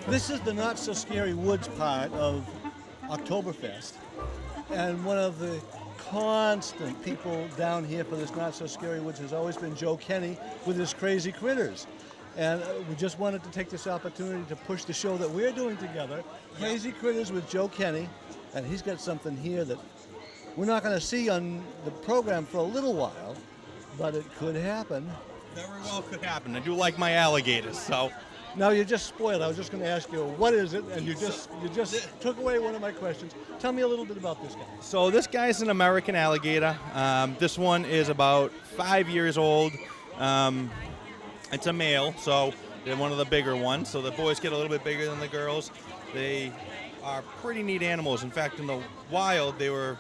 This is the Not So Scary Woods part of Oktoberfest, and one of the constant people down here for this Not So Scary Woods has always been Joe Kenny with his Crazy Critters. And we just wanted to take this opportunity to push the show that we're doing together, Crazy Critters with Joe Kenny, and he's got something here that we're not going to see on the program for a little while, but it could happen. Very well could happen. I do like my alligators, so. Now you just spoiled. I was just going to ask you, what is it? And you just took away one of my questions. Tell me a little bit about this guy. So this guy's an American alligator. This one is about 5 years old. It's a male, so they're one of the bigger ones. So the boys get a little bit bigger than the girls. They are pretty neat animals. In fact, in the wild, they were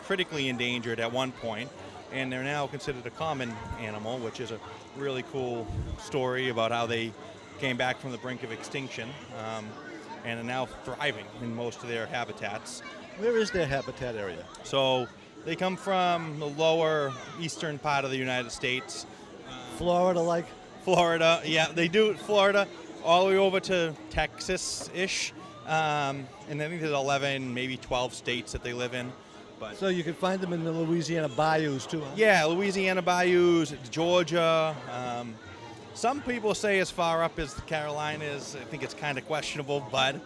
critically endangered at one point, and they're now considered a common animal, which is a really cool story about how they came back from the brink of extinction and are now thriving in most of their habitats. Where is their habitat area? So they come from the lower eastern part of the United States. Florida-like? Florida, yeah, they do. Florida, all the way over to Texas-ish. And I think there's 11, maybe 12 states that they live in. But so you can find them in the Louisiana bayous too, huh? Yeah, Louisiana bayous, Georgia. Some people say as far up as the Carolinas. I think it's kind of questionable, but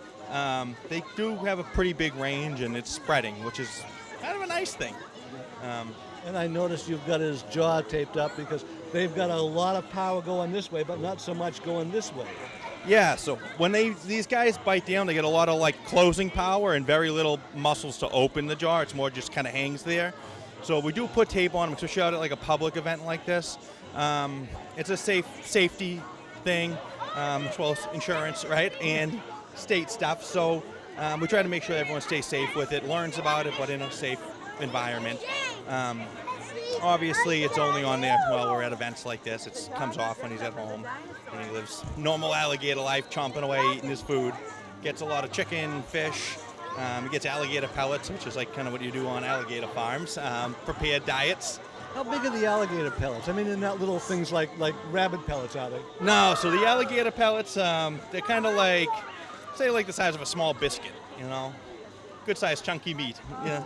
they do have a pretty big range, and it's spreading, which is kind of a nice thing. And I noticed you've got his jaw taped up because they've got a lot of power going this way, but not so much going this way. Yeah, so when these guys bite down, they get a lot of like closing power and very little muscles to open the jaw. It's more just kind of hangs there. So we do put tape on them, especially out at like a public event like this. It's a safety thing, as well as insurance, right, and state stuff. So we try to make sure everyone stays safe with it, learns about it, but in a safe environment. Obviously, it's only on there while we're at events like this. It comes off when he's at home, and he lives normal alligator life, chomping away, eating his food. Gets a lot of chicken, fish. He gets alligator pellets, which is like kind of what you do on alligator farms, prepared diets. How big are the alligator pellets? I mean, they're not little things like rabbit pellets, are they? No, so the alligator pellets, they're kind of like, say like the size of a small biscuit, you know? Good size, chunky meat, yeah.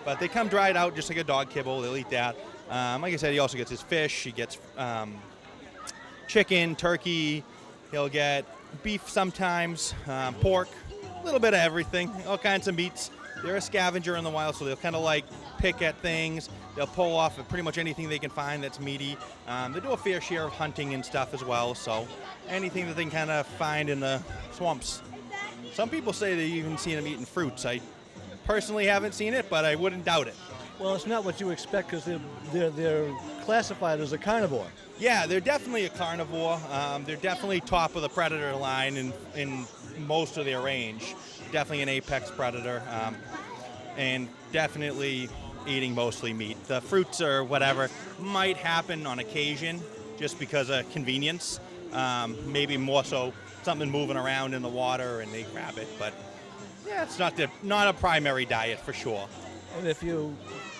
But they come dried out just like a dog kibble. They'll eat that. Like I said, he also gets his fish. He gets chicken, turkey. He'll get beef sometimes, pork, a little bit of everything, all kinds of meats. They're a scavenger in the wild, so they'll kind of like pick at things. They'll pull off pretty much anything they can find that's meaty. They do a fair share of hunting and stuff as well, so anything that they can kind of find in the swamps. Some people say they've even seen them eating fruits. I personally haven't seen it, but I wouldn't doubt it. Well, it's not what you expect because they're classified as a carnivore. Yeah, they're definitely a carnivore. They're definitely top of the predator line in most of their range. Definitely an apex predator, and definitely eating mostly meat. The fruits or whatever might happen on occasion just because of convenience. Maybe more so something moving around in the water and they grab it, but yeah, it's not a primary diet for sure. And if you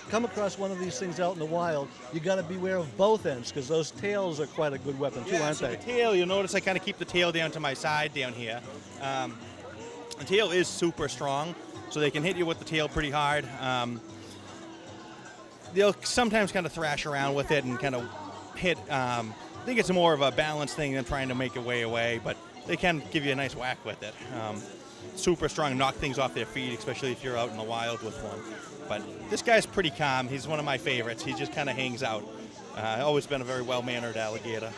come across one of these things out in the wild, you got to beware of both ends because those tails are quite a good weapon too, aren't so they? The tail, you'll notice I kind of keep the tail down to my side down here. The tail is super strong, so they can hit you with the tail pretty hard. They'll sometimes kind of thrash around with it and kind of hit. I think it's more of a balance thing than trying to make it way away, but they can give you a nice whack with it. Super strong, knock things off their feet, especially if you're out in the wild with one. But this guy's pretty calm. He's one of my favorites. He just kind of hangs out. Always been a very well-mannered alligator.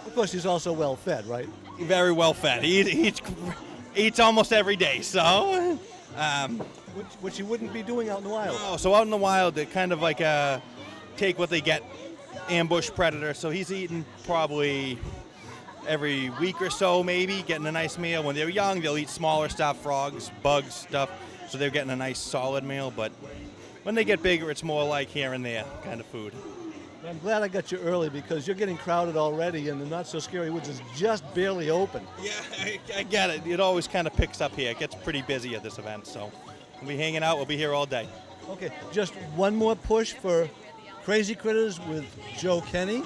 Of course, he's also well-fed, right? Very well-fed. He eats almost every day, so. Which you wouldn't be doing out in the wild. Oh, so out in the wild, they kind of like take what they get, ambush predator. So he's eating probably every week or so, maybe, getting a nice meal. When they're young, they'll eat smaller stuff, frogs, bugs, stuff. So they're getting a nice solid meal. But when they get bigger, it's more like here and there kind of food. I'm glad I got you early because you're getting crowded already and the Not So Scary Woods is just barely open. Yeah, I get it. It always kind of picks up here. It gets pretty busy at this event, so we'll be hanging out. We'll be here all day. Okay, just one more push for Crazy Critters with Joe Kenny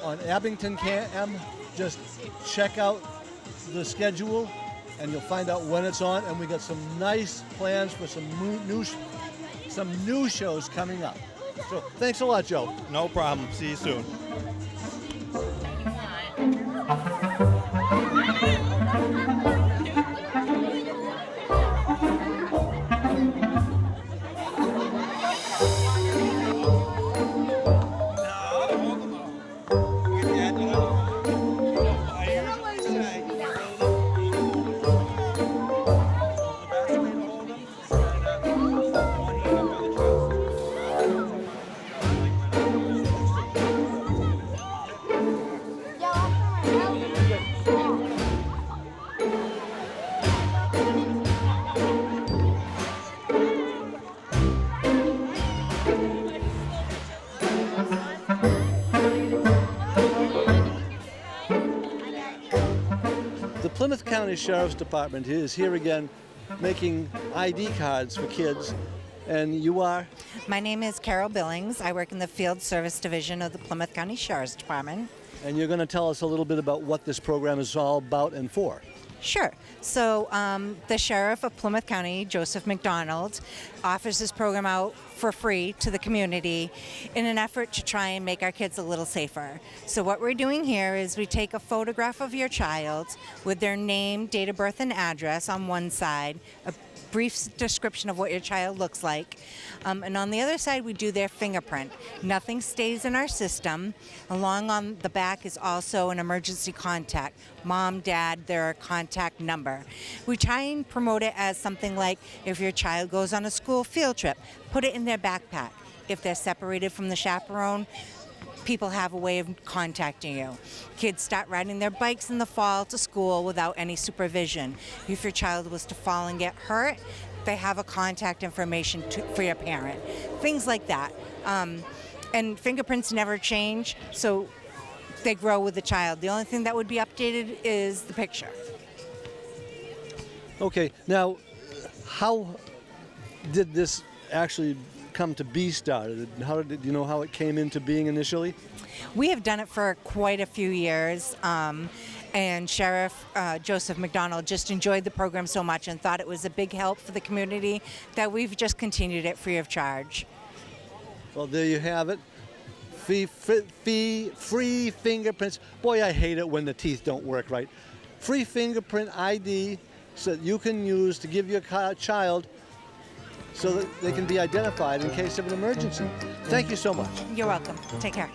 on Abington Cam. Just check out the schedule and you'll find out when it's on. And we got some nice plans for some new shows coming up. So thanks a lot, Joe. No problem. See you soon. The Plymouth County Sheriff's Department is here again making ID cards for kids. And you are? My name is Carol Billings. I work in the Field Service Division of the Plymouth County Sheriff's Department. And you're going to tell us a little bit about what this program is all about and for. Sure. So the Sheriff of Plymouth County, Joseph McDonald, offers this program out for free to the community in an effort to try and make our kids a little safer. So what we're doing here is we take a photograph of your child with their name, date of birth, and address on one side, a brief description of what your child looks like. And on the other side, we do their fingerprint. Nothing stays in our system. Along on the back is also an emergency contact. Mom, dad, their contact number. We try and promote it as something like if your child goes on a school field trip, put it in their backpack. If they're separated from the chaperone, people have a way of contacting you. Kids start riding their bikes in the fall to school without any supervision. If your child was to fall and get hurt, they have a contact information for your parent. Things like that. And fingerprints never change, so they grow with the child. The only thing that would be updated is the picture. Okay, now, how did this actually come to be started? How did you know how it came into being initially? We have done it for quite a few years, and Sheriff Joseph McDonald just enjoyed the program so much and thought it was a big help for the community that we've just continued it free of charge. Well, there you have it. Free fingerprints. Boy, I hate it when the teeth don't work right. Free fingerprint ID so that you can use to give your child so that they can be identified in case of an emergency. Thank you so much. You're welcome. Take care.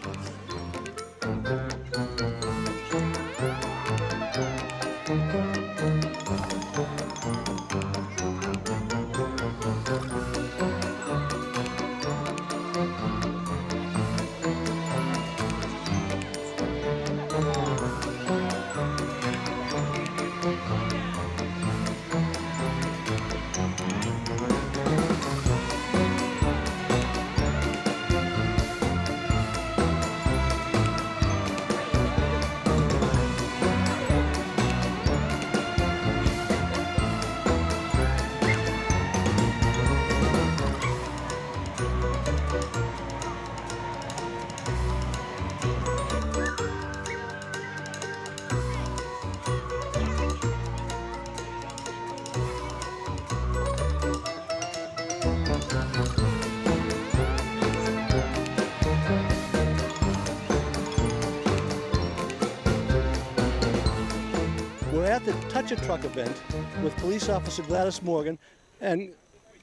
We're at the Touch a Truck event with Police Officer Gladys Morgan. And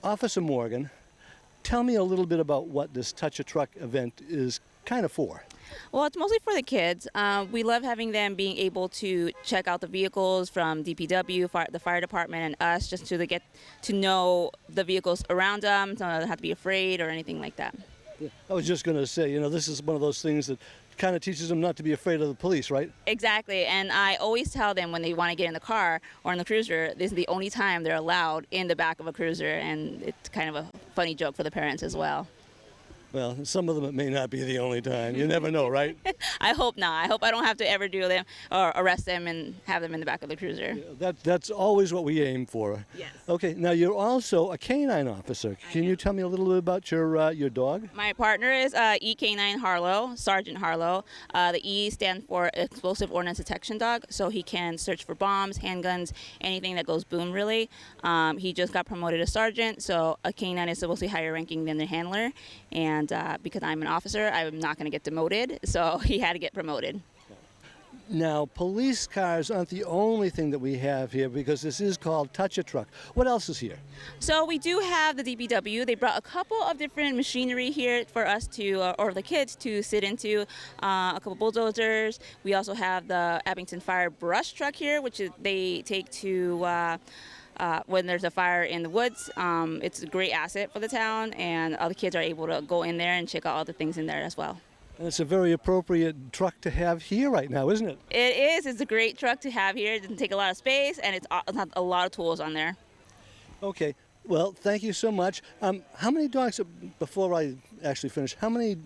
Officer Morgan, tell me a little bit about what this Touch a Truck event is kind of for. Well, it's mostly for the kids. We love having them being able to check out the vehicles from DPW, the fire department, and us, just to get to know the vehicles around them, so they don't have to be afraid or anything like that. Yeah, I was just going to say, this is one of those things that kind of teaches them not to be afraid of the police, right? Exactly, and I always tell them when they want to get in the car or in the cruiser, this is the only time they're allowed in the back of a cruiser, and it's kind of a funny joke for the parents as well. Well, some of them it may not be the only time. You never know, right? I hope not. I hope I don't have to ever do them or arrest them and have them in the back of the cruiser. That's always what we aim for. Yes. Okay, now you're also a canine officer. Can you tell me a little bit about your dog? My partner is EK9 Harlow, Sergeant Harlow. The E stands for Explosive Ordnance Detection Dog, so he can search for bombs, handguns, anything that goes boom, really. He just got promoted to sergeant, so a canine is supposed to be higher ranking than the handler. And because I'm an officer, I'm not going to get demoted, so he had to get promoted. Now, police cars aren't the only thing that we have here because this is called Touch-A-Truck. What else is here? So we do have the DPW. They brought a couple of different machinery here for us to, or the kids to sit into, a couple bulldozers. We also have the Abington Fire brush truck here, which they take to when there's a fire in the woods. It's a great asset for the town, and all the kids are able to go in there and check out all the things in there as well. And it's a very appropriate truck to have here right now, isn't it? It is. It's a great truck to have here. It doesn't take a lot of space, and it's got a lot of tools on there. Okay. Well, thank you so much. How many dogs, before I actually finish, how many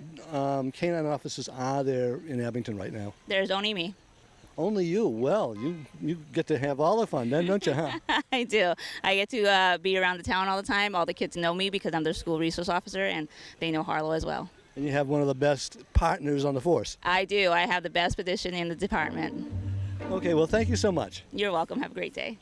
canine officers are there in Abington right now? There's only me. Only you. Well, you get to have all the fun then, don't you, huh? I do. I get to be around the town all the time. All the kids know me because I'm their school resource officer, and they know Harlow as well. And you have one of the best partners on the force. I do. I have the best position in the department. Okay, well, thank you so much. You're welcome. Have a great day.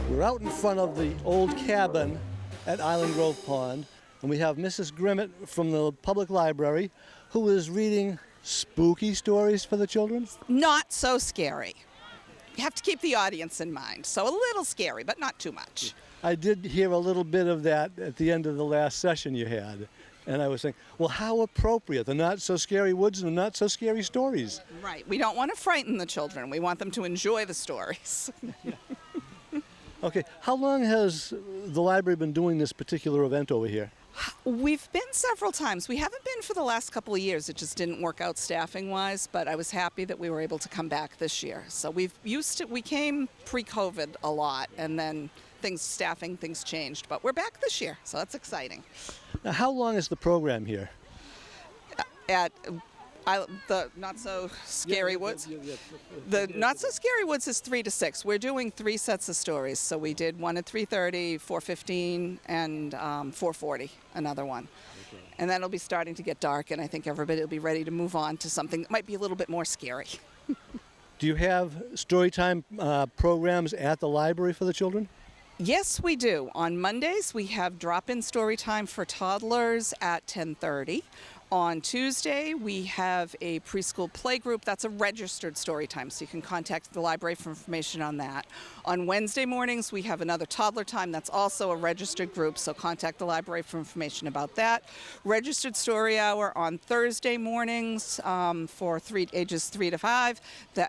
We're out in front of the old cabin at Island Grove Pond, and we have Mrs. Grimmett from the public library who is reading spooky stories for the children. Not so scary. You have to keep the audience in mind. So a little scary, but not too much. I did hear a little bit of that at the end of the last session you had. And I was saying, well, how appropriate, the not so scary woods and the not so scary stories. Right. We don't want to frighten the children. We want them to enjoy the stories. Okay, how long has the library been doing this particular event over here? We've been several times. We haven't been for the last couple of years. It just didn't work out staffing-wise, but I was happy that we were able to come back this year. So we came pre-COVID a lot, and then staffing things changed. But we're back this year, so that's exciting. Now, how long is the program here? At the Not So Scary Woods? The Not So Scary Woods is 3 to 6. We're doing 3 sets of stories. So we did one at 3:30, 4:15, and 4:40, another one. Okay. And then it'll be starting to get dark, and I think everybody will be ready to move on to something that might be a little bit more scary. Do you have storytime programs at the library for the children? Yes, we do. On Mondays, we have drop-in story time for toddlers at 10:30. On Tuesday, we have a preschool playgroup. That's a registered story time, so you can contact the library for information on that. On Wednesday mornings, we have another toddler time. That's also a registered group, so contact the library for information about that. Registered story hour on Thursday mornings for ages 3 to 5,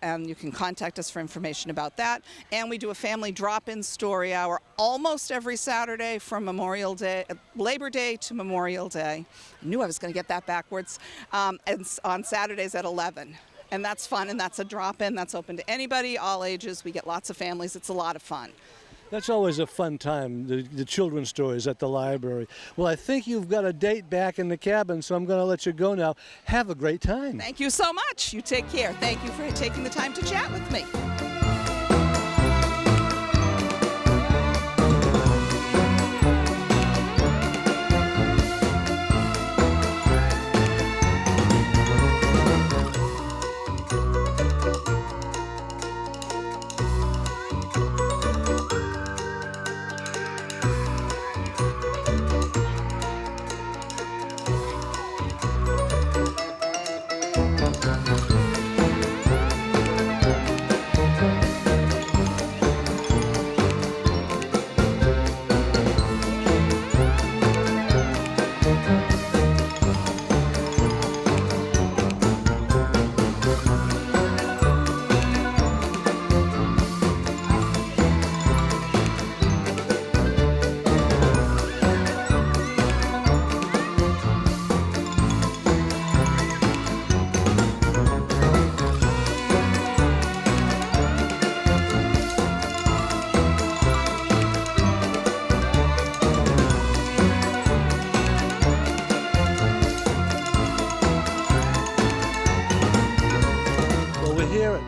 and you can contact us for information about that. And we do a family drop-in story hour almost every Saturday from Labor Day to Memorial Day. I knew I was going to get that backwards. And on Saturdays at 11. And that's fun, and that's a drop-in. That's open to anybody, all ages. We get lots of families. It's a lot of fun. That's always a fun time, the children's stories at the library. Well, I think you've got a date back in the cabin, so I'm going to let you go now. Have a great time. Thank you so much. You take care. Thank you for taking the time to chat with me.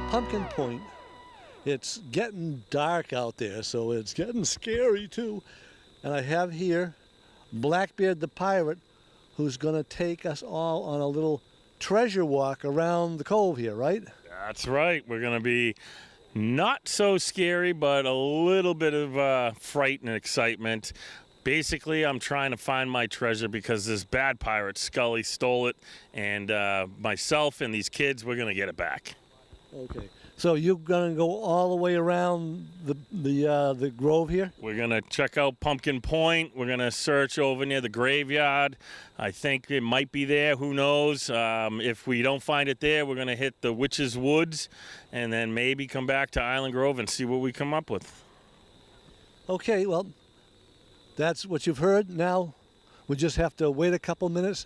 Pumpkin Point. It's getting dark out there, so it's getting scary too. And I have here Blackbeard the pirate, who's going to take us all on a little treasure walk around the cove here, right? That's right. We're going to be not so scary, but a little bit of fright and excitement. Basically, I'm trying to find my treasure because this bad pirate, Scully, stole it, and myself and these kids, we're going to get it back. Okay. So you're going to go all the way around the grove here? We're going to check out Pumpkin Point. We're going to search over near the graveyard. I think it might be there. Who knows? If we don't find it there, we're going to hit the Witch's Woods and then maybe come back to Island Grove and see what we come up with. Okay, well, that's what you've heard. Now we just have to wait a couple minutes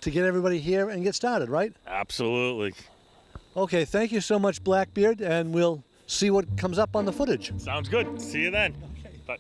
to get everybody here and get started, right? Absolutely. Okay, thank you so much, Blackbeard, and we'll see what comes up on the footage. Sounds good. See you then. Okay. Bye.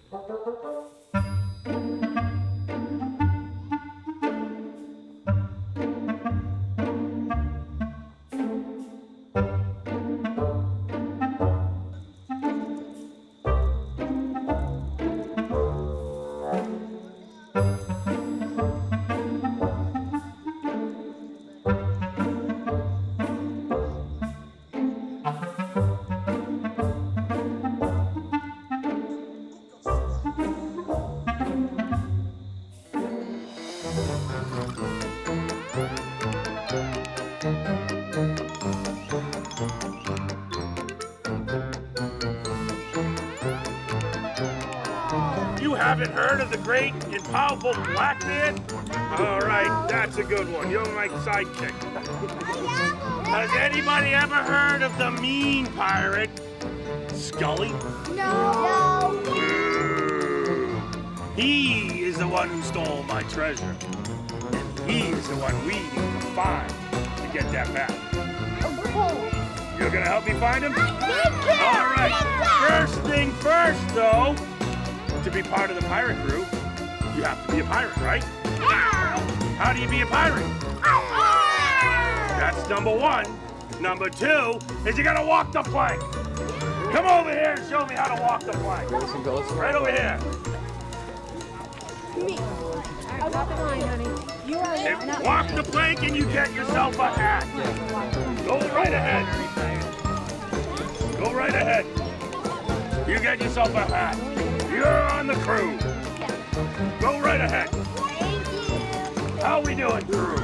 You haven't heard of the great and powerful Blackbeard? All right, that's a good one. You're my sidekick. Has anybody ever heard of the mean pirate, Scully? No. He is the one who stole my treasure. And he is the one we need to find to get that back. You're gonna help me find him? All right. First thing first, though, to be part of the pirate crew, you have to be a pirate, right? How do you be a pirate? That's number one. Number two is you gotta walk the plank. Come over here and show me how to walk the plank. Right over here. Walk the plank and you get yourself a hat. Go right ahead. Go right ahead. You get yourself a hat. You're on the crew. Go right ahead. How we doing, crew?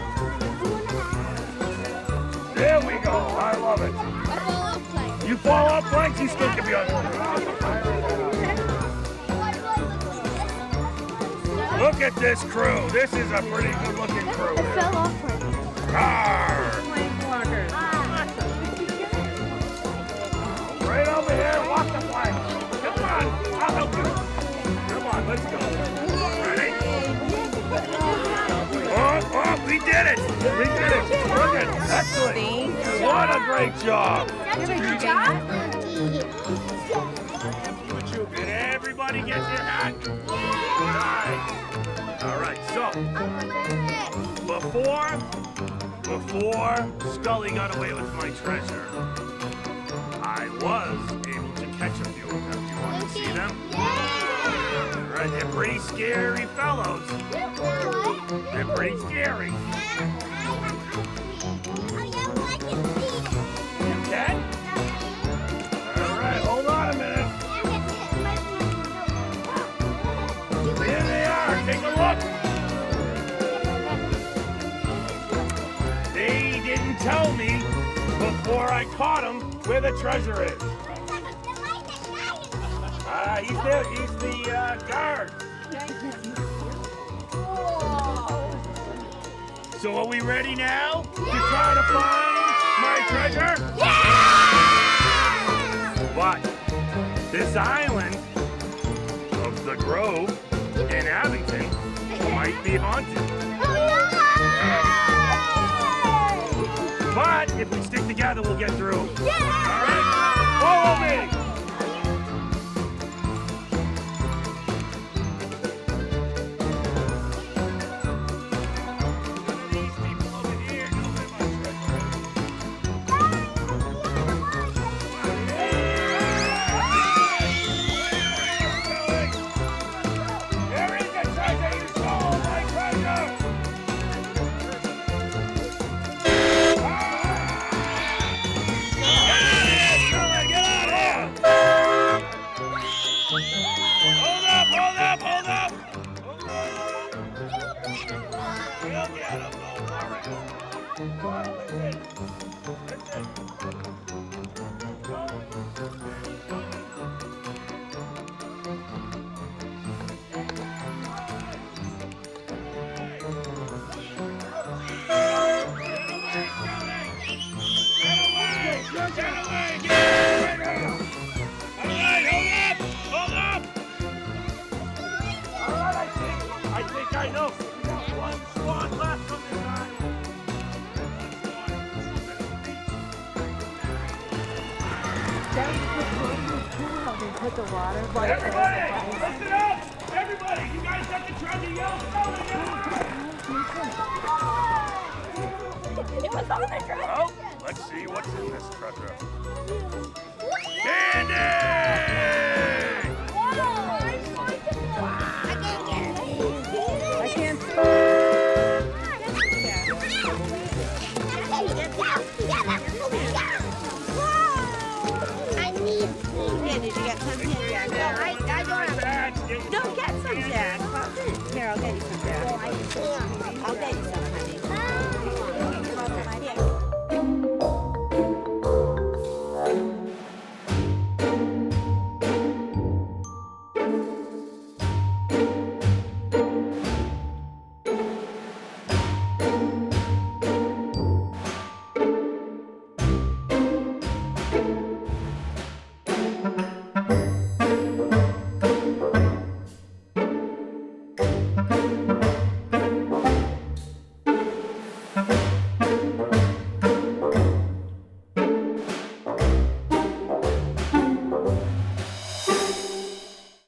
There we go. I love it. You fall off planks, you still can be on. Look at this crew. This is a pretty good-looking crew. It fell off. Right over here, walk the plank. Come on, I'll help you. Come on, let's go. Ready? Oh, we did it. We did it. Look at it. Excellent. What a great Great job. Good job. Did everybody get their hat? All right, so before Scully got away with my treasure, I was able to catch a few of them. You want to see them? All right, they're pretty scary fellows. They're pretty scary. You can? All right, hold on a minute. There they are. Take a look. They didn't tell me before I caught him where the treasure is. He's the guard. So are we ready now to try to find my treasure? Yeah! But this island of the Grove in Abington might be haunted. But if we stick together, we'll get through. Yeah! All right? Follow me! I know. We got one swan left on this island. Put the water. Everybody, listen up! Everybody, you guys got the treasure. Yell, It was on the treasure. well, let's see what's in this treasure. Candy!